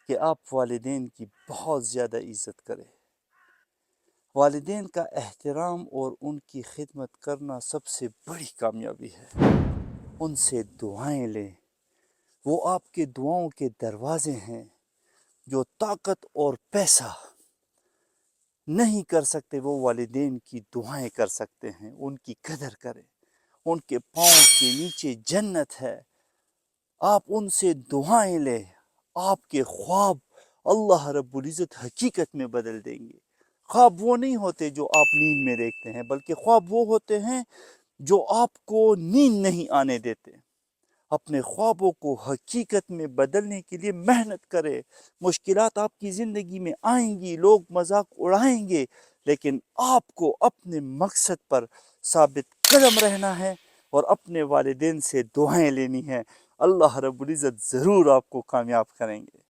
کہ آپ والدین کی بہت زیادہ عزت کریں۔ والدین کا احترام اور ان کی خدمت کرنا سب سے بڑی کامیابی ہے۔ ان سے دعائیں لیں، وہ آپ کے دعاؤں کے دروازے ہیں۔ جو طاقت اور پیسہ نہیں کر سکتے وہ والدین کی دعائیں کر سکتے ہیں۔ ان کی قدر کریں، ان کے پاؤں کے نیچے جنت ہے۔ آپ ان سے دعائیں لیں، آپ کے خواب اللہ رب العزت حقیقت میں بدل دیں گے۔ خواب وہ نہیں ہوتے جو آپ نیند میں دیکھتے ہیں، بلکہ خواب وہ ہوتے ہیں جو آپ کو نیند نہیں آنے دیتے۔ اپنے خوابوں کو حقیقت میں بدلنے کے لیے محنت کرے۔ مشکلات آپ کی زندگی میں آئیں گی، لوگ مذاق اڑائیں گے، لیکن آپ کو اپنے مقصد پر ثابت قدم رہنا ہے اور اپنے والدین سے دعائیں لینی ہیں۔ اللہ رب العزت ضرور آپ کو کامیاب کریں گے۔